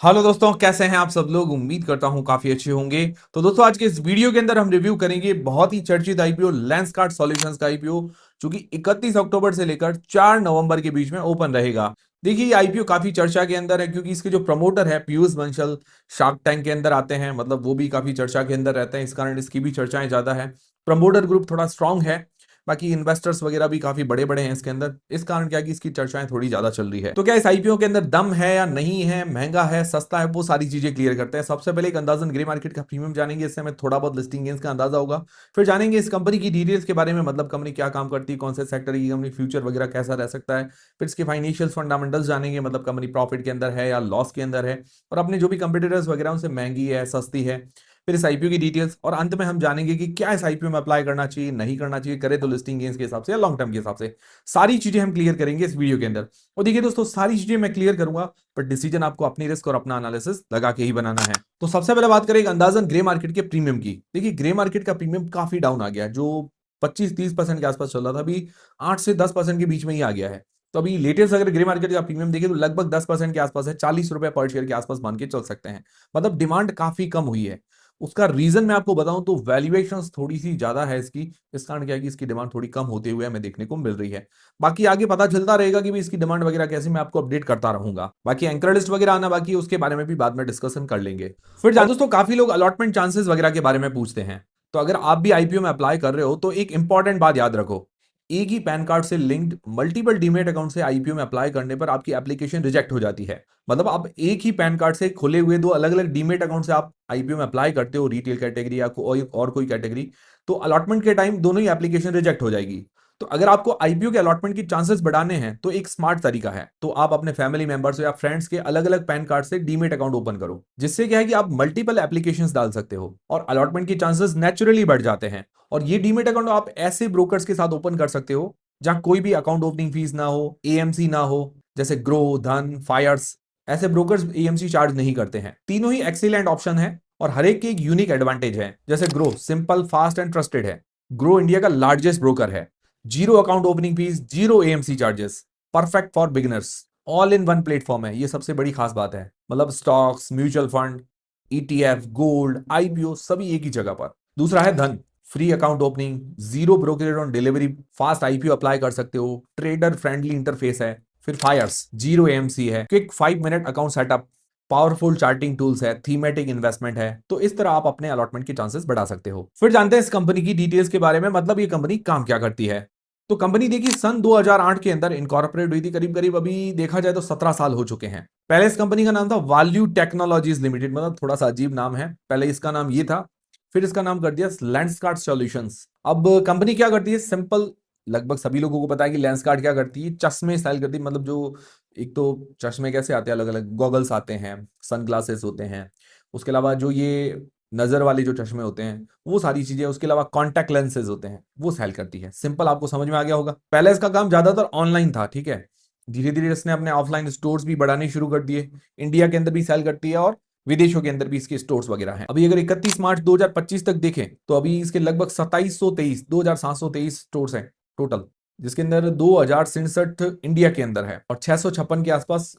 Hello दोस्तों, कैसे हैं आप सब लोग। उम्मीद करता हूं काफी अच्छे होंगे। तो दोस्तों, आज के इस वीडियो के अंदर हम रिव्यू करेंगे बहुत ही चर्चित आईपीओ लेंसकार्ट सॉल्यूशंस का आईपीओ, जो कि 31 अक्टूबर से लेकर 4 नवंबर के बीच में ओपन रहेगा। देखिए, ये आईपीओ काफी चर्चा के अंदर है क्योंकि इसके जो प्रमोटर है पीयूष बंसल, शार्क टैंक के अंदर आते हैं, मतलब वो भी काफी चर्चा के अंदर रहते हैं। इस कारण इसकी भी चर्चाएं ज्यादा है। प्रमोटर ग्रुप थोड़ा स्ट्रांग है। बाकी इन्वेस्टर्स वगैरह भी काफी बड़े बड़े हैं इसके अंदर। इस कारण क्या है कि इसकी चर्चाएं थोड़ी ज्यादा चल रही है। तो क्या इस आईपीओ के अंदर दम है या नहीं है, महंगा है सस्ता है, वो सारी चीजें क्लियर करते हैं। सबसे पहले एक अंदाजन ग्रे मार्केट का प्रीमियम जानेंगे, इससे हमें थोड़ा बहुत लिस्टिंग गेन्स का अंदाजा होगा। फिर जानेंगे इस कंपनी की डिटेल्स के बारे में, मतलब कंपनी क्या काम करती है, कौन से सेक्टर की कंपनी, फ्यूचर वगैरह कैसा रह सकता है। फिर इसके फाइनेंशियल फंडामेंटल्स जानेंगे, मतलब कंपनी प्रॉफिट के अंदर है या लॉस के अंदर है, और अपने जो भी कंपटीटर्स वगैरह उनसे महंगी है सस्ती है। फिर इस आईपीओ की डिटेल्स, और अंत में हम जानेंगे कि क्या इस आईपीओ में अप्लाई करना चाहिए, नहीं करना चाहिए, करे तो लिस्टिंग गेन्स के हिसाब से या लॉन्ग टर्म के हिसाब से। सारी चीजें हम क्लियर करेंगे इस वीडियो के अंदर। और देखिए दोस्तों, सारी चीजें मैं क्लियर करूंगा, पर डिसीजन आपको अपनी रिस्क और अपना एनालिसिस लगा के ही बनाना है। तो सबसे पहले बात करें एक अंदाजन ग्रे मार्केट के प्रीमियम की। देखिए, ग्रे मार्केट का प्रीमियम काफी डाउन आ गया है, जो 25-30% के आसपास चल रहा था, अभी 8 से 10% के बीच में ही आ गया है। तो अभी लेटेस्ट अगर ग्रे मार्केट का प्रीमियम देखें तो लगभग 10% के आसपास है, 40 रुपए पर शेयर के आसपास मान के चल सकते हैं। मतलब डिमांड काफी कम हुई है। उसका रीजन मैं आपको बताऊं तो वैल्यूएशंस थोड़ी सी ज्यादा है इसकी। इस कारण क्या है कि इसकी डिमांड थोड़ी कम होते हुए हमें देखने को मिल रही है। बाकी आगे पता चलता रहेगा कि भी इसकी डिमांड वगैरह कैसे, मैं आपको अपडेट करता रहूंगा। बाकी एंकर लिस्ट वगैरह आना बाकी है, उसके बारे में भी बाद में डिस्कशन कर लेंगे। फिर जान दोस्तों, काफी लोग अलॉटमेंट चांसेस वगैरह के बारे में पूछते हैं। तो अगर आप भी आईपीओ में अप्लाई कर रहे हो तो एक इंपॉर्टेंट बात याद रखो। एक ही पैन कार्ड से लिंक्ड मल्टीपल डीमेट अकाउंट से आईपीओ में अप्लाई करने पर आपकी एप्लीकेशन रिजेक्ट हो जाती है। मतलब आप एक ही पैन कार्ड से खुले हुए दो अलग अलग डीमेट अकाउंट से आप आईपीओ में अप्लाई करते हो, रिटेल कैटेगरी या और कोई कैटेगरी, तो अलॉटमेंट के टाइम दोनों ही एप्लीकेशन रिजेक्ट हो जाएगी। तो अगर आपको आईपीओ के अलॉटमेंट की चांसेस बढ़ाने हैं तो एक स्मार्ट तरीका है, तो आप अपने फैमिली मेंबर्स या फ्रेंड्स के अलग अलग पैन कार्ड से डीमेट अकाउंट ओपन करो, जिससे क्या है कि आप मल्टीपल एप्लीकेशंस डाल सकते हो और अलॉटमेंट की चांसेस नेचुरली बढ़ जाते हैं। और ये डीमेट अकाउंट आप ऐसे ब्रोकर्स के साथ ओपन कर सकते हो जहां कोई भी अकाउंट ओपनिंग फीस ना हो, एएमसी ना हो, जैसे ग्रो, धन, फायर्स। ऐसे ब्रोकर्स एएमसी चार्ज नहीं करते हैं। तीनों ही एक्सीलेंट ऑप्शन है और हर एक के एक यूनिक एडवांटेज है। जैसे grow simple, fast and trusted है। ग्रो इंडिया का लार्जेस्ट ब्रोकर है। Zero account opening fees, zero AMC charges, perfect for beginners, all in one platform है। ये सबसे बड़ी खास बात है। मतलब stocks, mutual fund, ETF, gold, IPO सभी एक ही जगह पर। दूसरा है धन, free account opening, zero brokerage on delivery, fast IPO apply कर सकते हो, ट्रेडर फ्रेंडली इंटरफेस है। फिर फायर्स, जीरो एएमसी है, quick 5 minute account setup, powerful charting tools है, थीमेटिक इन्वेस्टमेंट है। तो इस तरह आप अपने अलॉटमेंट के चांसेस बढ़ा सकते हो। फिर जानते हैं इस कंपनी की डिटेल्स के बारे में, मतलब ये कंपनी काम क्या करती है। तो कंपनी देखिए सन 2008 के अंदर इनकॉर्पोरेट हुई थी। करीब करीब अभी देखा जाए तो 17 साल हो चुके हैं। पहले इस कंपनी का नाम था वैल्यू टेक्नोलॉजीज लिमिटेड, मतलब थोड़ा सा अजीब नाम है। पहले इसका नाम ये था, फिर इसका नाम कर दिया लेंसकार्ट सॉल्यूशंस। अब कंपनी क्या करती है, सिंपल, लगभग सभी लोगों को पता है कि लेंसकार्ट क्या करती है, चश्मे सेल करती है। मतलब जो एक तो चश्मे कैसे आते हैं, अलग अलग गॉगल्स आते हैं, सनग्लासेस होते हैं, उसके अलावा जो ये नजर वाले जो चश्मे होते हैं वो सारी चीजें, उसके अलावा कॉन्टैक्ट लेंसेज होते हैं, वो सेल करती है। सिंपल, आपको समझ में आ गया होगा। पहले इसका काम ज्यादातर ऑनलाइन था, ठीक है। धीरे धीरे इसने अपने ऑफलाइन स्टोर्स भी बढ़ाने शुरू कर दिए। इंडिया के अंदर भी सेल करती है और विदेशों के अंदर भी इसके स्टोर्स वगैरह हैं। अभी अगर 31 मार्च 2025 तक देखें तो अभी इसके लगभग 2723 स्टोर्स हैं टोटल, जिसके अंदर 2067 इंडिया के अंदर है और 656 के आसपास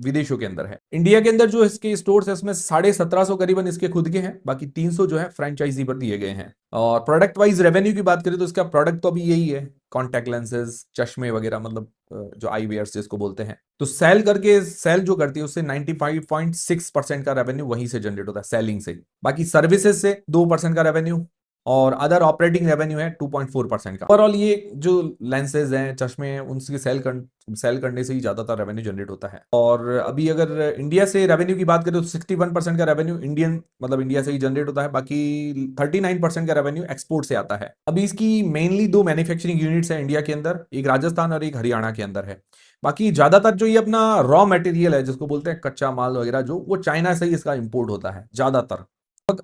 विदेशों के अंदर है। इंडिया के अंदर जो इसके स्टोर्स है उसमें 1750 करीबन इसके खुद के हैं, बाकी 300 जो है फ्रेंचाइजी पर दिए गए हैं। और प्रोडक्ट वाइज रेवेन्यू की बात करें तो इसका प्रोडक्ट तो अभी यही है, कॉन्टैक्ट लेंसेज, चश्मे वगैरह, मतलब जो आई वेयर्स जिसको बोलते हैं। तो सेल जो करती है उससे 95.6% का रेवेन्यू वहीं से जनरेट होता है, सेलिंग से। बाकी सर्विसेज से 2% का रेवेन्यू और अदर ऑपरेटिंग रेवेन्यू है 2.4% का। ओवरऑल ये जो लेंसेज हैं, चश्मे हैं, उनसे सेल करने से ही ज्यादातर रेवेन्यू जनरेट होता है। और अभी अगर इंडिया से रेवेन्यू की बात करें तो 61% का रेवेन्यू मतलब इंडिया से ही जनरेट होता है। बाकी 39% का रेवेन्यू एक्सपोर्ट से आता है। अभी इसकी मेनली दो मैन्युफैक्चरिंग यूनिट्स है इंडिया के अंदर, एक राजस्थान और एक हरियाणा के अंदर है। बाकी ज्यादातर जो ये अपना रॉ मटेरियल है, जिसको बोलते हैं कच्चा माल वगैरह, जो वो चाइना से ही इसका इंपोर्ट होता है ज्यादातर।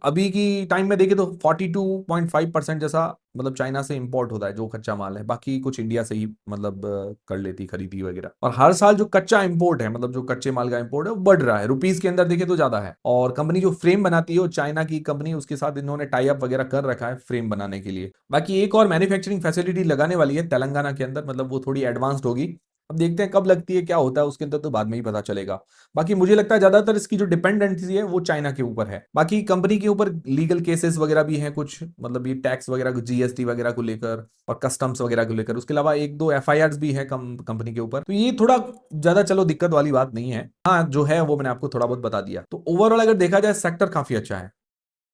अभी की टाइम में देखें तो 42.5% जैसा मतलब चाइना से इंपोर्ट होता है जो कच्चा माल है। बाकी कुछ इंडिया से ही मतलब कर लेती खरीदी वगैरह। और हर साल जो कच्चा इंपोर्ट है, मतलब जो कच्चे माल का इंपोर्ट है, वो बढ़ रहा है। रुपीस के अंदर देखें तो ज्यादा है। और कंपनी जो फ्रेम बनाती है वो चाइना की कंपनी, उसके साथ इन्होंने टाई अप वगैरह कर रखा है फ्रेम बनाने के लिए। बाकी एक और मैन्युफैक्चरिंग फैसिलिटी लगाने वाली है तेलंगाना के अंदर, मतलब वो थोड़ी एडवांस्ड होगी, अब देखते हैं कब लगती है, क्या होता है उसके अंदर तो बाद में ही पता चलेगा। बाकी मुझे लगता है ज्यादातर इसकी जो डिपेंडेंसी है वो चाइना के ऊपर है। बाकी कंपनी के ऊपर लीगल केसेस वगैरह भी हैं कुछ, मतलब ये टैक्स वगैरह जीएसटी वगैरह को लेकर और कस्टम्स वगैरह को लेकर। उसके अलावा एक दो एफआईआर भी है कंपनी के ऊपर। तो ये थोड़ा ज्यादा चलो दिक्कत वाली बात नहीं है। हाँ जो है वो मैंने आपको थोड़ा बहुत बता दिया। तो ओवरऑल अगर देखा जाए सेक्टर काफी अच्छा है।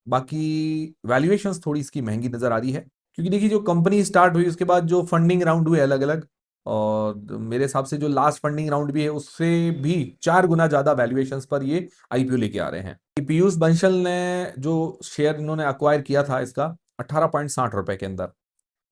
बाकी वैल्यूएशंस थोड़ी इसकी महंगी नजर आ रही है, क्योंकि देखिए जो कंपनी स्टार्ट हुई उसके बाद जो फंडिंग राउंड हुए अलग अलग, और मेरे हिसाब से जो लास्ट फंडिंग राउंड भी है उससे भी 4 गुना ज्यादा वैल्यूएशंस पर ये आईपीओ लेके आ रहे हैं। पीयूष बंसल ने जो शेयर इन्होंने अक्वायर किया था इसका 18.60 रुपए के अंदर,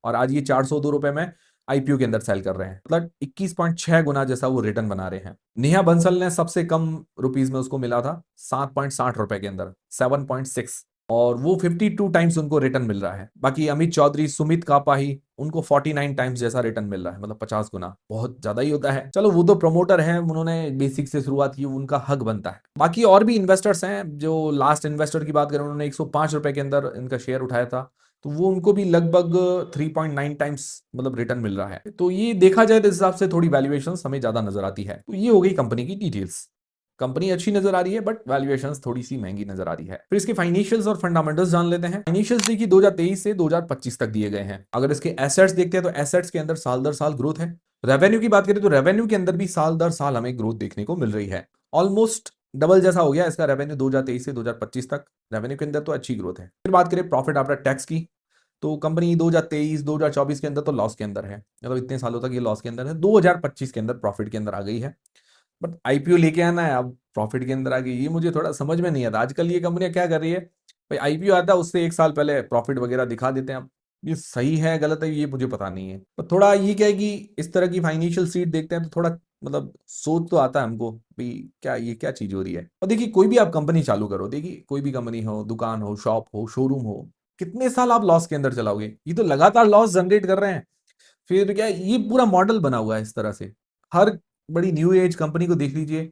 और आज ये 402 रुपए में आईपीओ के अंदर सेल कर रहे हैं, मतलब 21.6 गुना जैसा वो रिटर्न बना रहे हैं। नेहा बंसल ने सबसे कम रुपीज में उसको मिला था 7.60 रुपए के अंदर, 7.6, और वो 52 टाइम्स उनको रिटर्न मिल रहा है। बाकी अमित चौधरी, सुमित कापाही, उनको 49 टाइम्स जैसा रिटर्न मिल रहा है, मतलब 50 गुना, बहुत ज्यादा ही होता है। चलो वो तो प्रमोटर हैं, उन्होंने बेसिक से शुरुआत की, उनका हक बनता है। बाकी और भी इन्वेस्टर्स हैं, जो लास्ट इन्वेस्टर की बात करें उन्होंने 105 रुपए के अंदर इनका शेयर उठाया था, तो वो उनको भी लगभग 3.9 टाइम्स मतलब रिटर्न मिल रहा है। तो ये देखा जाए तो इस हिसाब से थोड़ी वैल्यूएशन हमें ज्यादा नजर आती है। तो ये हो गई कंपनी की डिटेल्स। कंपनी अच्छी नजर आ रही है, बट वैल्यूएशंस थोड़ी सी महंगी नजर आ रही है। फिर इसके फाइनेंशियल्स और फंडामेंटल्स जान लेते हैं। फाइनेंशियल्स देखिए 2023 से 2025 तक दिए गए हैं। अगर इसके एसेट्स देखते हैं तो एसेट्स के अंदर साल दर साल ग्रोथ है। रेवेन्यू की बात करें तो रेवेन्यू के अंदर भी साल दर साल हमें ग्रोथ देखने को मिल रही है। ऑलमोस्ट डबल जैसा हो गया इसका रेवेन्यू 2023 से 2025 तक। रेवेन्यू के अंदर तो अच्छी ग्रोथ है। फिर बात करें प्रॉफिट आफ्टर टैक्स की, तो कंपनी 2023 2024 के अंदर तो लॉस के अंदर है, मतलब इतने सालों तक ये लॉस के अंदर है। 2025 के अंदर प्रॉफिट के अंदर आ गई है, बट आईपीओ लेके आना है, अब प्रॉफिट के अंदर आ गई, ये मुझे थोड़ा समझ में नहीं आता। आजकल ये कंपनियां क्या कर रही है, भाई आईपीओ आता है उससे 1 साल पहले प्रॉफिट वगैरह दिखा देते हैं। अब ये सही है गलत है ये मुझे पता नहीं है, पर थोड़ा ये क्या है कि इस तरह की फाइनेंशियल सीट देखते हैं तो थोड़ा मतलब सोच तो आता है हमको, भाई क्या ये क्या चीज हो रही है। और देखिए कोई भी आप कंपनी चालू करो, देखिए कोई भी कंपनी हो, दुकान हो, शॉप हो, शोरूम हो, कितने साल आप लॉस के अंदर चलाओगे? ये तो लगातार लॉस जनरेट कर रहे हैं। फिर क्या है, ये पूरा मॉडल बना हुआ है इस तरह से। हर बड़ी न्यू एज कंपनी को देख लीजिए,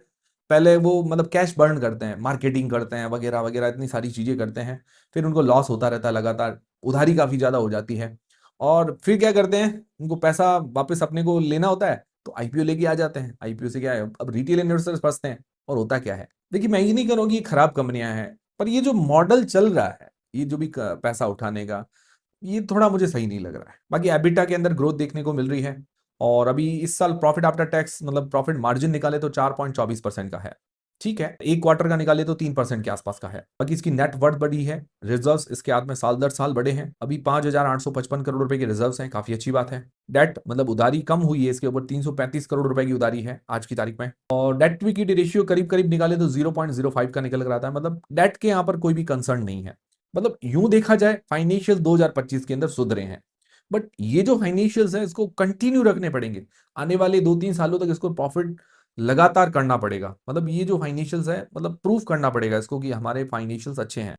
पहले वो मतलब कैश बर्न करते हैं, मार्केटिंग करते हैं वगैरह वगैरह, इतनी सारी चीजें करते हैं, फिर उनको लॉस होता रहता है लगातार, उधारी काफी ज्यादा हो जाती है, और फिर क्या करते हैं, उनको पैसा वापस अपने को लेना होता है तो आईपीओ लेके आ जाते हैं। आईपीओ से क्या है, अब रिटेल इन्वेस्टर्स फंसते हैं। और होता क्या है, देखिए मैं ये नहीं करूँगी ये खराब कंपनियां हैं, पर ये जो मॉडल चल रहा है, ये जो भी पैसा उठाने का, ये थोड़ा मुझे सही नहीं लग रहा है। बाकी एबिटा के अंदर ग्रोथ देखने को मिल रही है, और अभी इस साल प्रॉफिट आफ्टर टैक्स मतलब प्रॉफिट मार्जिन निकाले तो 4.24% का है। ठीक है, एक क्वार्टर का निकाले तो 3% के आसपास का है। बाकी इसकी नेट वर्थ बढ़ी है, रिजर्व्स इसके हाथ में साल दर साल बढ़े हैं, अभी 5,855 करोड़ रुपए के रिजर्व्स हैं, काफी अच्छी बात है। डेट मतलब उधारी कम हुई है, इसके ऊपर 335 करोड़ रुपए की उधारी है आज की तारीख में, और डेट टू इक्विटी रेशियो करीब करीब निकाले तो 0.05 का निकल कर आता है, मतलब डेट के यहाँ पर कोई भी कंसर्न नहीं है। मतलब यूं देखा जाए फाइनेंशियल 2025 के अंदर सुधरे हैं, बट ये जो फाइनेंशियल्स है इसको कंटिन्यू रखने पड़ेंगे। आने वाले 2-3 सालों तक इसको प्रॉफिट लगातार करना पड़ेगा, मतलब ये जो फाइनेंशियल्स है मतलब प्रूफ करना पड़ेगा इसको कि हमारे फाइनेंशियल्स अच्छे हैं।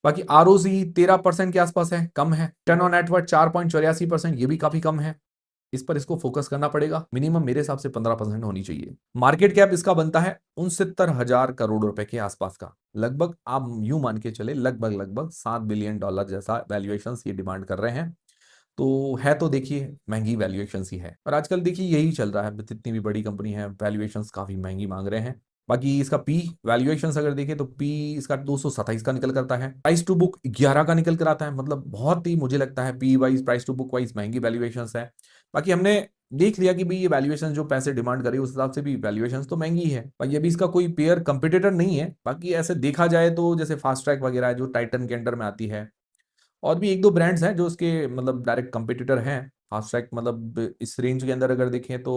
बाकी आरओसी 13% के आसपास है, कम है। टर्न ऑन नेटवर्थ 4.84%, ये भी काफी कम है। इस पर इसको फोकस करना पड़ेगा, मिनिमम मेरे हिसाब से 15% होनी चाहिए। मार्केट कैप इसका बनता है 69,000 करोड़ रुपए के आसपास का, लगभग आप यूं मान के चले लगभग लगभग $7 बिलियन जैसा वैल्यूएशन ये डिमांड कर रहे हैं। तो है तो देखिए महंगी वैल्यूएशन ही है, और आजकल देखिए यही चल रहा है, जितनी भी बड़ी कंपनी है वैल्यूएशन काफी महंगी मांग रहे हैं। बाकी इसका पी वैल्यूएशन अगर देखें तो पी इसका 227 का निकल करता है, प्राइस टू बुक 11 का निकल कर आता है, मतलब बहुत ही मुझे लगता है P wise price to book wise महंगी वैल्यूएशन है। बाकी हमने देख लिया कि भाई ये वैल्यूएशन जो पैसे डिमांड करे उस हिसाब से भी वैल्यूएशन तो महंगी है, पर ये भी इसका कोई पेयर कंपटीटर नहीं है। बाकी ऐसे देखा जाए तो जैसे फास्ट ट्रैक वगैरह है जो टाइटन के अंडर में आती है, और भी एक दो ब्रांड्स हैं जो उसके मतलब डायरेक्ट कंपटीटर हैं। फास्ट ट्रैक मतलब इस रेंज के अंदर अगर देखें तो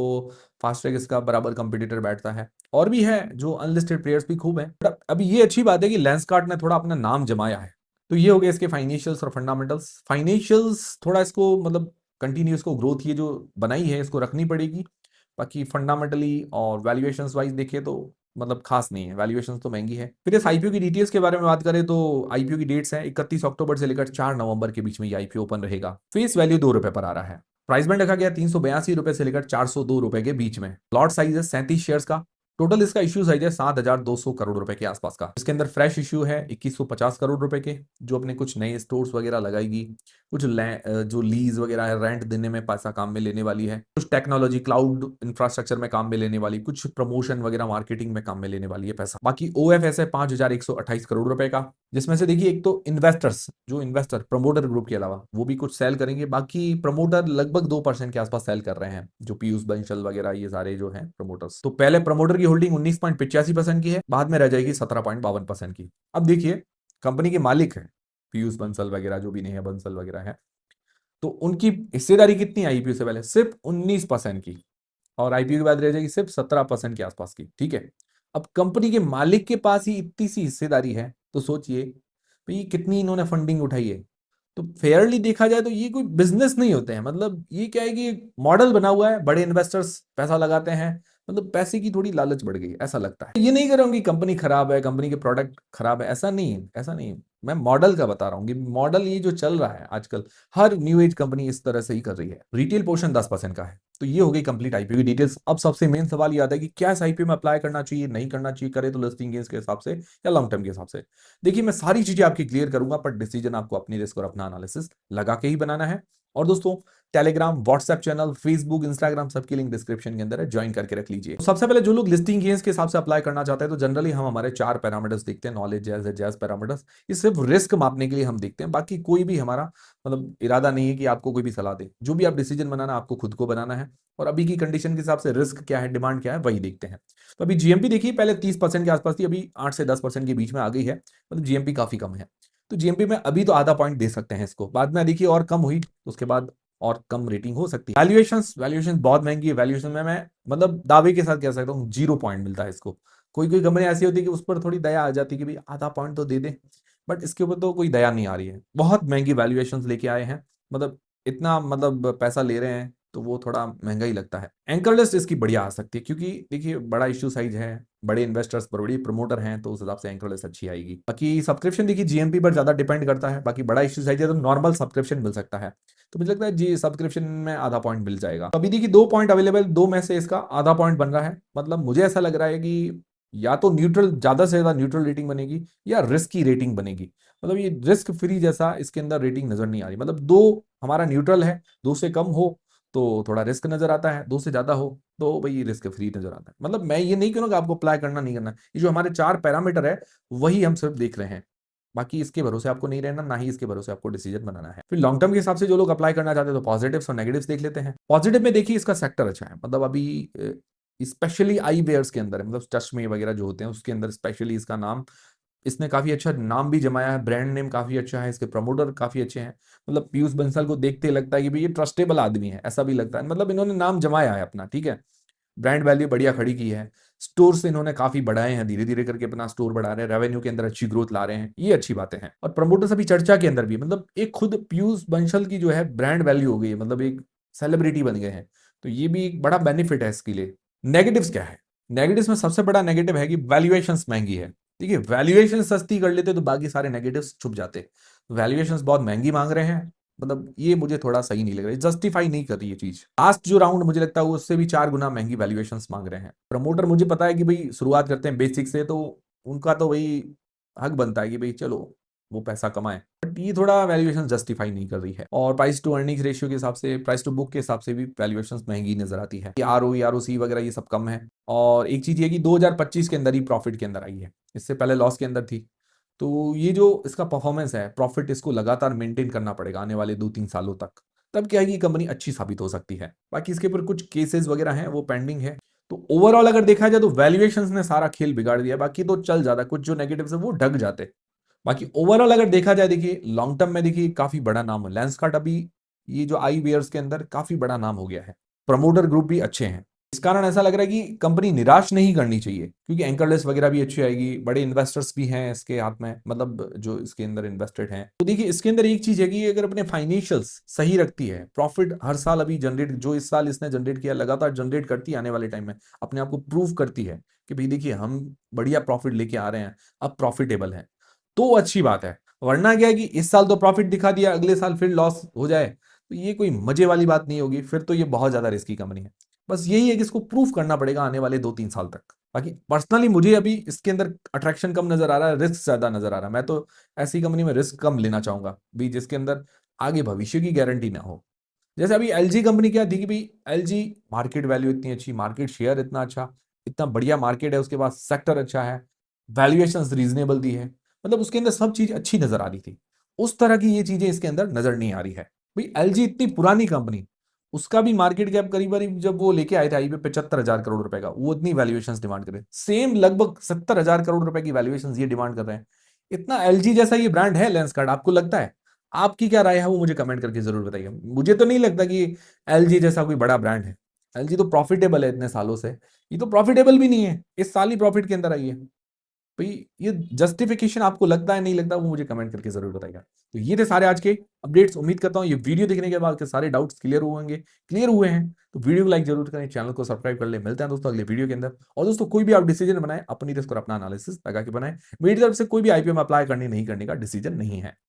फास्ट ट्रैक इसका बराबर कंपटीटर बैठता है, और भी है जो अनलिस्टेड प्लेयर्स भी खूब हैं। बट अभी ये अच्छी बात है कि लेंसकार्ट ने थोड़ा अपना नाम जमाया है। तो ये हो गया इसके फाइनेंशियल्स और फंडामेंटल्स। फाइनेंशियल्स थोड़ा इसको मतलब कंटिन्यू इसको ग्रोथ ये जो बनाई है इसको रखनी पड़ेगी। बाकी फंडामेंटली और वैल्यूएशंस वाइज देखे तो मतलब खास नहीं है, वैल्यूएशन तो महंगी है। फिर इस आईपीओ की डिटेल्स के बारे में बात करें तो आईपीओ की डेट्स है 31 अक्टूबर से लेकर 4 नवंबर के बीच में ये आईपीओ ओपन रहेगा। फेस वैल्यू ₹2 पर आ रहा है। प्राइस बैंड रखा गया ₹382 से लेकर ₹402 के बीच में। लॉट साइज है 37 शेयर्स का, टोटल इसका इश्यू साइज है 7,200 करोड़ रुपए के आसपास का। इसके अंदर फ्रेश इश्यू है 2150 करोड़ रुपए के, जो अपने कुछ नए स्टोर्स वगैरह लगाएगी, कुछ जो लीज वगैरह है रेंट देने में पैसा काम में लेने वाली है, कुछ टेक्नोलॉजी क्लाउड इंफ्रास्ट्रक्चर में काम में लेने वाली, कुछ प्रमोशन वगैरह मार्केटिंग में काम में लेने वाली है पैसा। बाकी ओएफएस है 5,128 करोड़ रुपए का, जिसमें से देखिए एक तो इन्वेस्टर्स, जो इन्वेस्टर प्रमोटर ग्रुप के अलावा वो भी कुछ सेल करेंगे, बाकी प्रमोटर लगभग 2% के आसपास सेल कर रहे हैं, जो पीयूष बंसल वगैरह ये सारे जो हैं प्रमोटर्स। तो पहले प्रमोटर की होल्डिंग 19.85% की है, बाद में रह जाएगी 17.52% की। अब देखिए कंपनी के मालिक है पीयूष बंसल वगैरह, जो भी नहीं है बंसल वगैरह है, तो उनकी हिस्सेदारी कितनी आईपीओ से पहले, सिर्फ 19% की, और आईपीओ के बाद रह जाएगी सिर्फ 17% के आसपास की। ठीक है, अब कंपनी के मालिक के पास ही इतनी सी हिस्सेदारी है, तो सोचिए भाई कितनी इन्होंने फंडिंग उठाई है। तो फेयरली देखा जाए तो ये कोई बिजनेस नहीं होते हैं, मतलब ये क्या है कि मॉडल बना हुआ है, बड़े इन्वेस्टर्स पैसा लगाते हैं, मतलब पैसे की थोड़ी लालच बढ़ गई ऐसा लगता है। ये नहीं कर रहा हूँ कि कंपनी खराब है, कंपनी के प्रोडक्ट खराब है, ऐसा नहीं है, ऐसा नहीं है। मैं मॉडल का बता रहा हूँ कि मॉडल ये जो चल रहा है आजकल, हर न्यू एज कंपनी इस तरह से ही कर रही है। रिटेल पोर्शन 10% का है। तो ये हो गई कंप्लीट आईपीओ की डिटेल्स। अब सबसे मेन सवाल ये आता है कि क्या इस आईपीओ में अप्लाई करना चाहिए, नहीं करना चाहिए, करे तो लिस्टिंग गेन्स के हिसाब से या लॉन्ग टर्म के हिसाब से। देखिए मैं सारी चीजें आपकी क्लियर करूंगा, पर डिसीजन आपको अपनी रिस्क और अपना एनालिसिस लगा के ही बनाना है। और दोस्तों Telegram, WhatsApp channel, Facebook, Instagram सबकी लिंक डिस्क्रिप्शन के अंदर है, ज्वाइन करके रख लीजिए। तो सबसे पहले जो लोग लिस्टिंग गेन्स के हिसाब से अप्लाई करना चाहते हैं, तो जनरली हम हमारे 4 पैरामीटर्स देखते हैं, नॉलेज, जैज पैरामीटर्स। ये सिर्फ रिस्क मापने के लिए हम देखते हैं, बाकी कोई भी हमारा मतलब इरादा नहीं है कि आपको कोई भी सलाह दे। जो भी आप डिसीजन बनाना आपको खुद को बनाना है, और अभी की कंडीशन के हिसाब से रिस्क क्या है, डिमांड क्या है, वही देखते हैं। तो अभी जीएमपी देखिए पहले 30% के आसपास थी, अभी 8 से 10% के बीच में आ गई है, मतलब जीएमपी काफी कम है। तो जीएमपी में अभी तो आधा पॉइंट दे सकते हैं इसको, बाद में देखिए और कम हुई तो उसके बाद और कम रेटिंग हो सकती है। वैल्यूएशन बहुत महंगी है, वैल्यूएशन में मैं मतलब दावे के साथ कह सकता हूँ 0 पॉइंट मिलता है इसको। कोई कोई कंपनी ऐसी होती है कि उस पर थोड़ी दया आ जाती है कि भाई आधा पॉइंट तो दे दे, बट इसके ऊपर तो कोई दया नहीं आ रही है। बहुत महंगी वैल्यूएशन लेके आए हैं, मतलब इतना मतलब पैसा ले रहे हैं, तो वो थोड़ा महंगा ही लगता है। एंकर लिस्ट इसकी बढ़िया आ सकती है, क्योंकि देखिए बड़ा इश्यू साइज है, बड़े इन्वेस्टर्स, बड़े प्रमोटर हैं, तो उस हिसाब से एंकर लिस्ट अच्छी आएगी। बाकी सब्सक्रिप्शन देखिए जीएमपी पर ज्यादा डिपेंड करता है, बाकी बड़ा इश्यू साइज है तो नॉर्मल सब्सक्रिप्शन मिल सकता है। तो मुझे लगता है जी सब्सक्रिप्शन में आधा पॉइंट मिल जाएगा। तो अभी देखिए 2 पॉइंट अवेलेबल, 2 में से इसका आधा पॉइंट बन रहा है। मतलब मुझे ऐसा लग रहा है कि या तो न्यूट्रल, ज्यादा से ज्यादा न्यूट्रल रेटिंग बनेगी, या रिस्क की रेटिंग बनेगी। मतलब ये रिस्क फ्री जैसा इसके अंदर रेटिंग नजर नहीं आ रही। मतलब 2 हमारा न्यूट्रल है, 2 से कम हो तो थोड़ा रिस्क नजर आता है, 2 से ज्यादा हो तो भाई रिस्क फ्री नजर आता है। मतलब मैं ये नहीं कहूँगा आपको अप्लाई करना नहीं करना, ये जो हमारे 4 पैरामीटर है वही हम सिर्फ देख रहे हैं। बाकी इसके भरोसे आपको नहीं रहना, ना ही इसके भरोसे आपको डिसीजन बनाना है। फिर लॉन्ग टर्म के हिसाब से जो लोग अप्लाई करना चाहते हैं, तो पॉजिटिव्स और नेगेटिव्स देख लेते हैं। पॉजिटिव में देखिए इसका सेक्टर अच्छा है, मतलब अभी स्पेशली आई वेयर्स के अंदर है, मतलब चश्मे वगैरह जो होते हैं उसके अंदर स्पेशली इसका नाम, इसने काफी अच्छा नाम भी जमाया है, ब्रांड नेम काफी अच्छा है, इसके प्रमोटर काफी अच्छे हैं। मतलब पीयूष बंसल को देखते लगता है कि भाई ये ट्रस्टेबल आदमी है, ऐसा भी लगता है। मतलब इन्होंने नाम जमाया है अपना, ठीक है, ब्रांड वैल्यू बढ़िया खड़ी की है। स्टोर से इन्होंने काफी बढ़ाए हैं, धीरे धीरे करके अपना स्टोर बढ़ा रहे हैं, रेवेन्यू के अंदर अच्छी ग्रोथ ला रहे हैं, ये अच्छी बातें हैं। और प्रमोटर्स अभी चर्चा के अंदर भी, मतलब एक खुद पीयूष बंसल की जो है ब्रांड वैल्यू हो गई है, मतलब एक सेलिब्रिटी बन गए हैं। तो ये भी एक बड़ा बेनिफिट है इसके लिए। नेगेटिव्स क्या है, नेगेटिव्स में सबसे बड़ा नेगेटिव है कि वैल्यूएशंस महंगी है। देखिए वैल्यूएशन सस्ती कर लेते तो बाकी सारे नेगेटिव्स छुप जाते। वैल्यूएशंस बहुत महंगी मांग रहे हैं, मतलब ये मुझे थोड़ा सही नहीं लग रहा है, जस्टिफाई नहीं कर रही है चीज। लास्ट जो राउंड मुझे लगता है वो उससे भी 4 गुना महंगी वैल्यूएशंस मांग रहे हैं। प्रमोटर मुझे पता है कि भाई शुरुआत करते हैं बेसिक से, तो उनका तो भाई हक बनता है कि भाई चलो वो पैसा कमाए, बट ये थोड़ा वैल्यूएशन जस्टिफाई नहीं कर रही है। और प्राइस टू अर्निंग्स रेशियो के हिसाब से, प्राइस टू बुक के हिसाब से भी वैल्यूएशन महंगी नजर आती है। आरओई, आरओसी वगैरह ये सब कम है। और एक चीज ये कि 2025 के अंदर ही प्रॉफिट के अंदर आई है, इससे पहले लॉस के अंदर थी। तो ये जो इसका परफॉर्मेंस है, प्रॉफिट इसको लगातार मेंटेन करना पड़ेगा आने वाले 2-3 सालों तक, तब क्या है कि कंपनी अच्छी साबित हो सकती है। बाकी इसके ऊपर कुछ केसेस वगैरह हैं वो पेंडिंग है। तो ओवरऑल अगर देखा जाए तो वैल्यूएशंस ने सारा खेल बिगाड़ दिया, बाकी तो चल जाता, कुछ जो नेगेटिव है वो ढक जाते। बाकी ओवरऑल अगर देखा जाए, देखिए लॉन्ग टर्म में देखिए काफी बड़ा नाम है लेंसकार्ट, अभी ये जो आई वेयर्स के अंदर काफी बड़ा नाम हो गया है, प्रमोटर ग्रुप भी अच्छे हैं। इस कारण ऐसा लग रहा है कि कंपनी निराश नहीं करनी चाहिए, क्योंकि एंकरलेस वगैरह भी अच्छी आएगी, बड़े इन्वेस्टर्स भी हैं इसके हाथ में, मतलब जो इसके अंदर इन्वेस्टेड हैं। तो देखिए इसके अंदर एक चीज है कि अगर अपने फाइनेंशियल्स सही रखती है, प्रॉफिट हर साल अभी जनरेट, जो इस साल इसने जनरेट किया लगातार जनरेट करती है, आने वाले टाइम में अपने आप को प्रूव करती है कि भाई देखिए हम बढ़िया प्रॉफिट लेके आ रहे हैं, अब प्रॉफिटेबल है, तो अच्छी बात है। वरना क्या है कि इस साल तो प्रॉफिट दिखा दिया, अगले साल फिर लॉस हो जाए, तो ये कोई मजे वाली बात नहीं होगी, फिर तो ये बहुत ज्यादा रिस्की कंपनी है। बस यही है कि इसको प्रूफ करना पड़ेगा आने वाले 2-3 साल तक। बाकी पर्सनली मुझे अभी इसके अंदर अट्रैक्शन कम नजर आ रहा है, रिस्क ज्यादा नजर आ रहा है। मैं तो ऐसी कंपनी में रिस्क कम लेना चाहूंगा भी, जिसके अंदर आगे भविष्य की गारंटी ना हो। जैसे अभी एलजी कंपनी क्या थी कि भाई एलजी मार्केट वैल्यू इतनी अच्छी, मार्केट शेयर इतना अच्छा, इतना बढ़िया मार्केट है, उसके पास सेक्टर अच्छा है, वैल्यूएशन रीजनेबल दी है, मतलब उसके अंदर सब चीज अच्छी नजर आ रही थी। उस तरह की ये चीजें इसके अंदर नजर नहीं आ रही है। भाई एलजी इतनी पुरानी कंपनी, उसका भी मार्केट कैप करीब करीब जब वो लेके आए थे आई पे 75,000 करोड़ रुपए का, वो इतनी वैल्यूएशन डिमांड कर रहे हैं, सेम लगभग 70,000 करोड़ रुपए की वैल्यूएशन ये डिमांड कर रहे हैं। इतना एलजी जैसा ये ब्रांड है लेंसकार्ट, आपको लगता है? आपकी क्या राय है वो मुझे कमेंट करके जरूर बताइए। मुझे तो नहीं लगता कि एलजी जैसा कोई बड़ा ब्रांड है। एलजी तो प्रॉफिटेबल है इतने सालों से, ये तो प्रॉफिटेबल भी नहीं है, इस साल ही प्रॉफिट के अंदर आई है। भाई ये जस्टिफिकेशन आपको लगता है नहीं लगता वो मुझे कमेंट करके जरूर बताइएगा। तो ये थे सारे आज के अपडेट्स। उम्मीद करता हूँ ये वीडियो देखने के बाद के सारे डाउट्स क्लियर होंगे, क्लियर हुए हैं। तो वीडियो को लाइक जरूर करें, चैनल को सब्सक्राइब कर ले। मिलते हैं दोस्तों अगले वीडियो के अंदर। और दोस्तों कोई भी आप डिसीजन बनाए अपनी रिस्क और अपना एनालिसिस लगा के बनाए, मेरी तरफ से कोई भी आईपीओ में अप्लाई करनी नहीं करने का डिसीजन नहीं है।